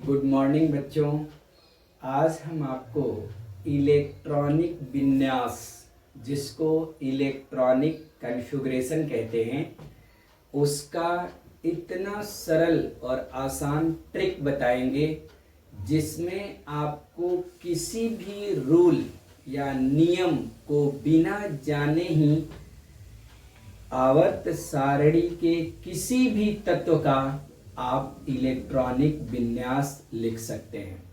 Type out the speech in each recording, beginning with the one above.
Good morning बच्चों। आज हम आपको इलेक्ट्रॉनिक विन्यास, जिसको इलेक्ट्रॉनिक कॉन्फ़िगरेशन कहते हैं, उसका इतना सरल और आसान ट्रिक बताएंगे जिसमें आपको किसी भी रूल या नियम को बिना जाने ही आवर्त सारणी के किसी भी तत्व का आप इलेक्ट्रॉनिक विन्यास लिख सकते हैं।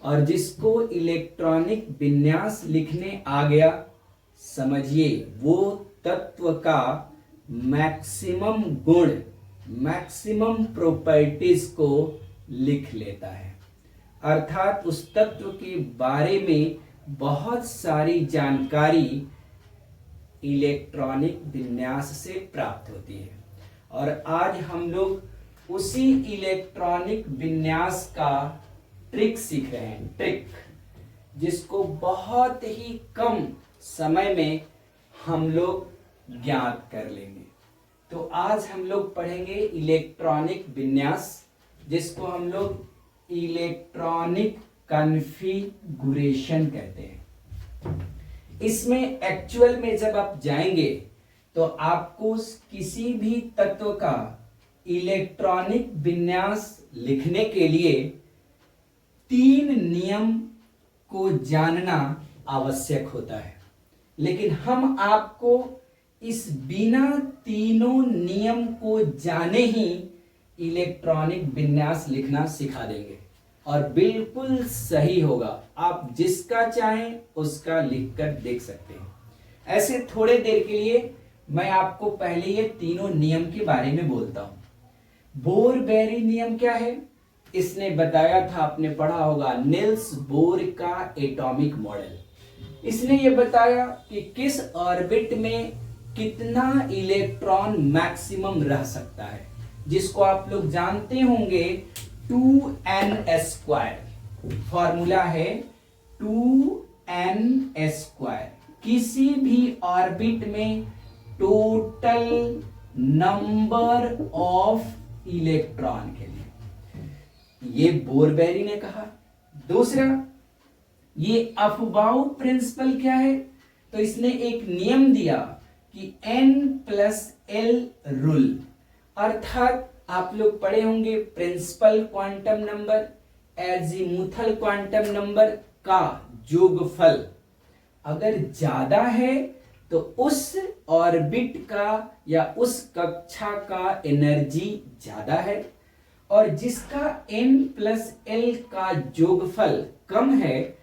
और जिसको इलेक्ट्रॉनिक विन्यास लिखने आ गया, समझिए वो तत्व का मैक्सिमम गुण, मैक्सिमम प्रॉपर्टीज को लिख लेता है। अर्थात उस तत्व के बारे में बहुत सारी जानकारी इलेक्ट्रॉनिक विन्यास से प्राप्त होती है। और आज हम लोग उसी इलेक्ट्रॉनिक विन्यास का ट्रिक सीख रहे हैं, ट्रिक जिसको बहुत ही कम समय में हम लोग ज्ञात कर लेंगे। तो आज हम लोग पढ़ेंगे इलेक्ट्रॉनिक विन्यास, जिसको हम लोग इलेक्ट्रॉनिक कॉन्फ़िगरेशन कहते हैं। इसमें एक्चुअल में जब आप जाएंगे तो आपको किसी भी तत्व का इलेक्ट्रॉनिक विन्यास लिखने के लिए 3 नियम को जानना आवश्यक होता है। लेकिन हम आपको इस बिना तीनों नियम को जाने ही इलेक्ट्रॉनिक विन्यास लिखना सिखा देंगे, और बिल्कुल सही होगा। आप जिसका चाहें उसका लिखकर देख सकते हैं। ऐसे थोड़े देर के लिए मैं आपको पहले ये तीनों नियम के बारे में बोलता हूं। बोर-बेरी नियम क्या है? इसने बताया था, आपने पढ़ा होगा, निल्स बोर का एटॉमिक मॉडल। इसने ये बताया कि किस ऑर्बिट में कितना इलेक्ट्रॉन मैक्सिमम रह सकता है, जिसको आप लोग जानते होंगे 2n²। फॉर्मूला है 2n²। किसी भी ऑर्बिट में टोटल नंबर ऑफ इलेक्ट्रॉन के लिए, ये बोर-बेरी ने कहा। दूसरा, ये अफबाउ प्रिंसिपल क्या है? तो इसने एक नियम दिया कि n+l रूल, अर्थात आप लोग पढ़े होंगे principal quantum number, azimuthal quantum number का योगफल अगर ज्यादा है तो उस ऑर्बिट का या उस कक्षा का एनर्जी ज्यादा है, और जिसका n+l का योगफल कम है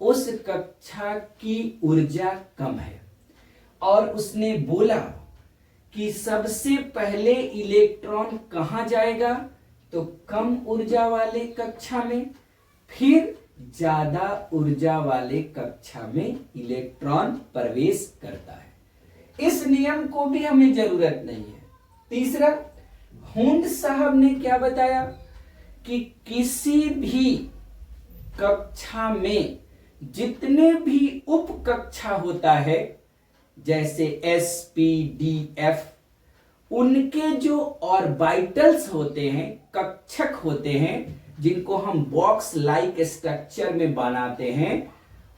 उस कक्षा की ऊर्जा कम है। और उसने बोला कि सबसे पहले इलेक्ट्रॉन कहां जाएगा? तो कम ऊर्जा वाले कक्षा में, फिर ज्यादा ऊर्जा वाले कक्षा में इलेक्ट्रॉन प्रवेश करता है। इस नियम को भी हमें जरूरत नहीं है। तीसरा, हुंड साहब ने क्या बताया कि किसी भी कक्षा में जितने भी उप कक्षा होता है, जैसे s p d f, उनके जो ऑर्बिटल्स होते हैं, कक्षक होते हैं, जिनको हम बॉक्स लाइक स्ट्रक्चर में बनाते हैं,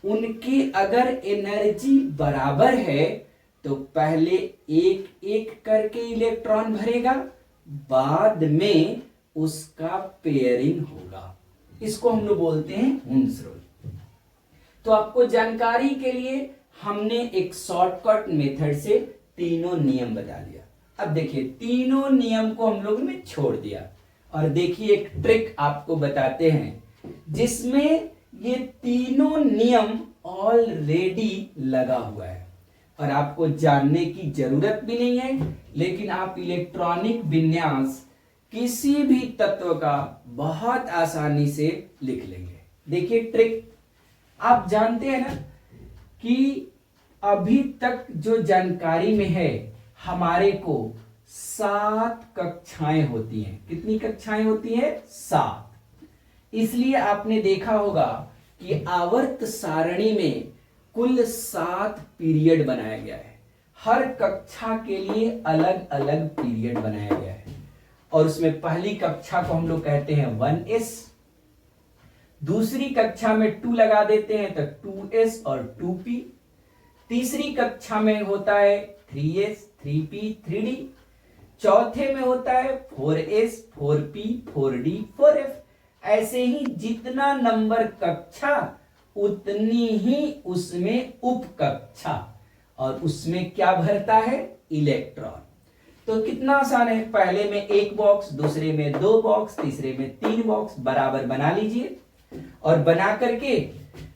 उनकी अगर एनर्जी बराबर है तो पहले एक एक करके इलेक्ट्रॉन भरेगा, बाद में उसका पेयरिंग होगा। इसको हम लोग बोलते हैं हुंड्स रूल। तो आपको जानकारी के लिए हमने एक शॉर्टकट मेथड से तीनों नियम बता दिया। अब देखिए, तीनों नियम को हम लोग ने छोड़ दिया, और देखिए एक ट्रिक आपको बताते हैं जिसमें ये तीनों नियम ऑलरेडी लगा हुआ है, और आपको जानने की जरूरत भी नहीं है। लेकिन आप इलेक्ट्रॉनिक विन्यास किसी भी तत्व का बहुत आसानी से लिख लेंगे। देखिए ट्रिक, आप जानते हैं ना कि अभी तक जो जानकारी में है, हमारे को 7 कक्षाएं होती हैं। कितनी कक्षाएं होती हैं? 7। इसलिए आपने देखा होगा कि आवर्त सारणी में कुल 7 पीरियड बनाया गया है। हर कक्षा के लिए अलग अलग पीरियड बनाया गया है, और उसमें पहली कक्षा को हम लोग कहते हैं 1s, दूसरी कक्षा में 2 लगा देते हैं तो 2s और 2p। तीसरी कक्षा में होता है 3s 3p 3d। चौथे में होता है 4s 4p 4d 4f। ऐसे ही जितना नंबर कक्षा उतनी ही उसमें उप कक्षा, और उसमें क्या भरता है, इलेक्ट्रॉन। तो कितना आसान है, पहले में 1 बॉक्स, दूसरे में 2 बॉक्स, तीसरे में 3 बॉक्स, बराबर बना लीजिए। और बना करके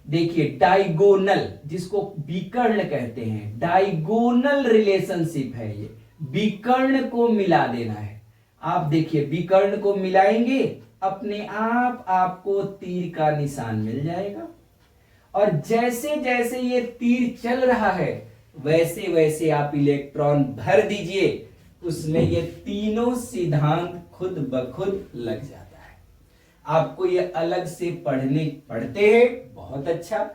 देखिए डायगोनल, जिसको विकर्ण कहते हैं, डायगोनल रिलेशनशिप है ये, विकर्ण को मिला देना है। आप देखिए विकर्ण को मिलाएंगे, अपने आप आपको तीर का निशान मिल जाएगा। और जैसे जैसे ये तीर चल रहा है वैसे वैसे आप इलेक्ट्रॉन भर दीजिए, उसमें ये तीनों सिद्धांत खुद ब खुद लग जाता है। आपको ये अलग से पढ़ते हैं बहुत अच्छा,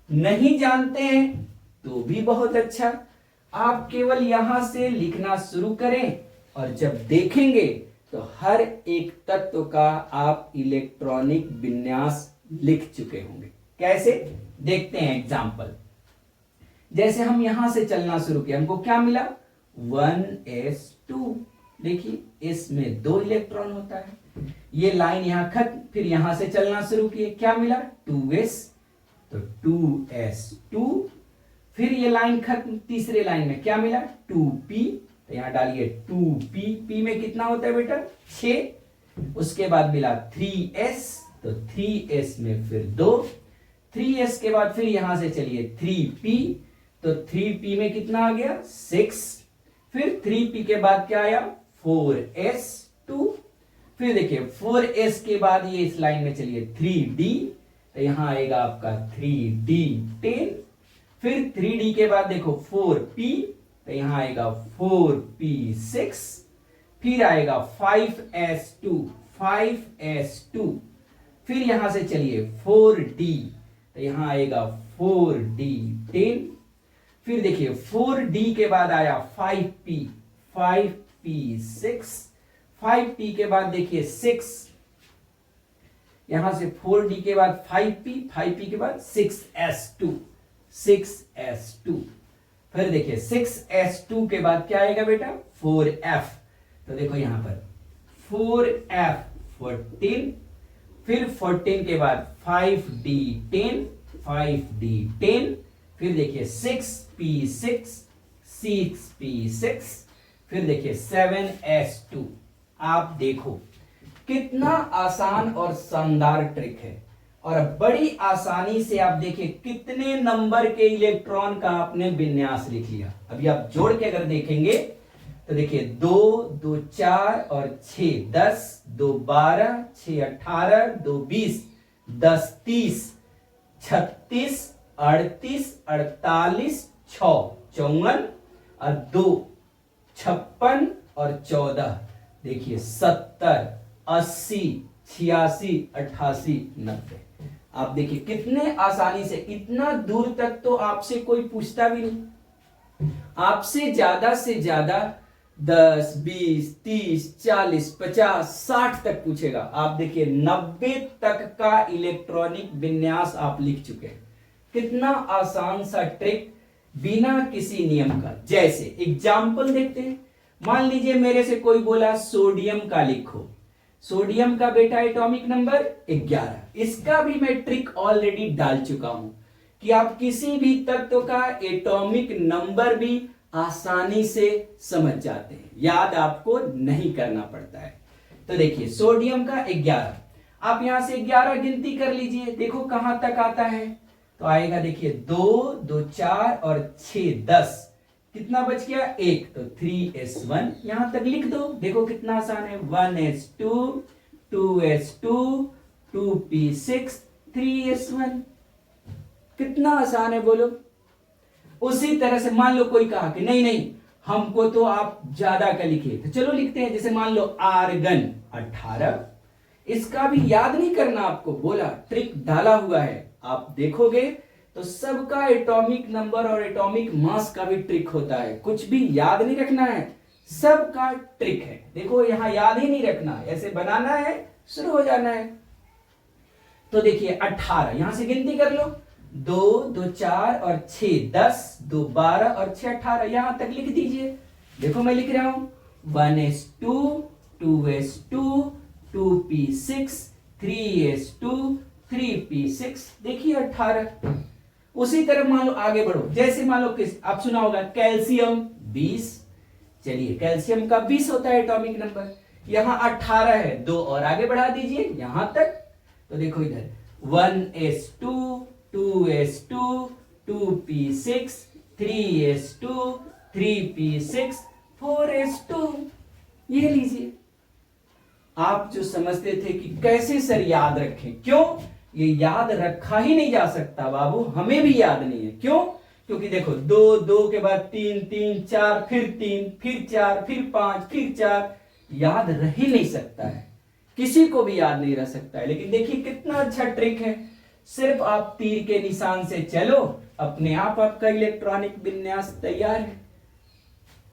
नहीं जानते हैं तो भी बहुत अच्छा। आप केवल यहां से लिखना शुरू करें और जब देखेंगे तो हर एक तत्व का आप इलेक्ट्रॉनिक विन्यास लिख चुके होंगे। कैसे, देखते हैं एग्जाम्पल। जैसे हम यहां से चलना शुरू किया, हमको क्या मिला, 1s2। देखिए इसमें 2 इलेक्ट्रॉन होता है। ये लाइन यहां खत्म, फिर यहां से चलना शुरू किए, क्या मिला, 2s, तो 2s2। फिर ये लाइन खत्म, तीसरे लाइन में क्या मिला, 2p, तो यहां डालिए 2p, p में कितना होता है बेटा, 6। उसके बाद मिला 3s, तो 3s में फिर 2, 3s के बाद फिर यहां से चलिए 3p, तो 3p में कितना आ गया, 6। फिर 3p के बाद क्या आया, 4s2। फिर देखिए 4s के बाद ये इस लाइन में चलिए 3d, तो यहां आएगा आपका 3d10। फिर 3d के बाद देखो 4p, तो यहां आएगा 4p6। फिर आएगा 5s2, 5s2। फिर यहां से चलिए 4d, तो यहां आएगा 4d10। फिर देखिए 4d के बाद आया 5p, 5p6। 5p के बाद देखिए 6, यहां से 4d के बाद 5p, 5p के बाद 6s2, 6s2। फिर देखिए 6s2 के बाद क्या आएगा बेटा, 4f, तो देखो यहां पर 4f 14। फिर 14 के बाद 5d10, 5d10। फिर देखिए 6p6, 6p6। फिर देखिए 7s2। आप देखो कितना आसान और शानदार ट्रिक है, और बड़ी आसानी से आप देखिए कितने नंबर के इलेक्ट्रॉन का आपने विन्यास लिख लिया। अभी आप जोड़ के अगर देखेंगे तो देखिए 2 2 4 और 6 10, 2 12, 6 18, 2 20, 10 30, 36 38, 48, 6 54 और 2 56 और 14, देखिए 70 80 86 88 90। आप देखिए कितने आसानी से, इतना दूर तक तो आपसे कोई पूछता भी नहीं। आपसे ज्यादा 10 20 30 40 50 60 तक पूछेगा। आप देखिए 90 तक का इलेक्ट्रॉनिक विन्यास आप लिख चुके हैं। कितना आसान सा ट्रिक बिना किसी नियम का। जैसे एग्जाम्पल देखते हैं, मान लीजिए मेरे से कोई बोला सोडियम का लिखो। सोडियम का बेटा एटॉमिक नंबर 11। इसका भी मैं ट्रिक ऑलरेडी डाल चुका हूं कि आप किसी भी तत्व का एटॉमिक नंबर भी आसानी से समझ जाते हैं, याद आपको नहीं करना पड़ता है। तो देखिए सोडियम का 11, आप यहां से 11 गिनती कर लीजिए, देखो कहां तक आता है। तो आएगा देखिए 2 2 4 और 6 10, कितना बच गया 1, तो 3s1 यहां तक लिख दो। देखो कितना आसान है, 1s2 2s2 2p6 3s1, कितना आसान है बोलो। उसी तरह से मान लो कोई कहा कि नहीं नहीं हमको तो आप ज्यादा का लिखिए, तो चलो लिखते हैं। जैसे मान लो आर्गन 18, इसका भी याद नहीं करना आपको, बोला ट्रिक डाला हुआ है। आप देखोगे तो सबका एटॉमिक नंबर और एटॉमिक मास का भी ट्रिक होता है, कुछ भी याद नहीं रखना है, सबका ट्रिक है। देखो यहां याद ही नहीं रखना, ऐसे बनाना है, शुरू हो जाना है। तो देखिए 18, यहां से गिनती कर लो, 2 2 4 और 6 10, 2 12 और 6 18, यहां तक लिख दीजिए। देखो मैं लिख रहा हूं 1s2 2s2 2p6 3s2 3p6, देखिए 18। उसी तरह मान लो आगे बढ़ो, जैसे मान लो किस आप सुना होगा कैल्शियम 20, चलिए कैल्शियम का 20 होता है एटॉमिक नंबर, यहां 18 है, 2 और आगे बढ़ा दीजिए यहां तक। तो देखो इधर 1s2 2s2 2p6 3s2 3p6 4s2, ये लीजिए। आप जो समझते थे कि कैसे सर याद रखें, क्यों, ये याद रखा ही नहीं जा सकता बाबू, हमें भी याद नहीं है। क्यों? क्योंकि देखो 2 2 के बाद 3 3 4 फिर 3 फिर 4 फिर 5 फिर 4, याद रह ही नहीं सकता है, किसी को भी याद नहीं रह सकता है। लेकिन देखिए कितना अच्छा ट्रिक है, सिर्फ आप तीर के निशान से चलो, अपने आप आपका इलेक्ट्रॉनिक विन्यास तैयार है।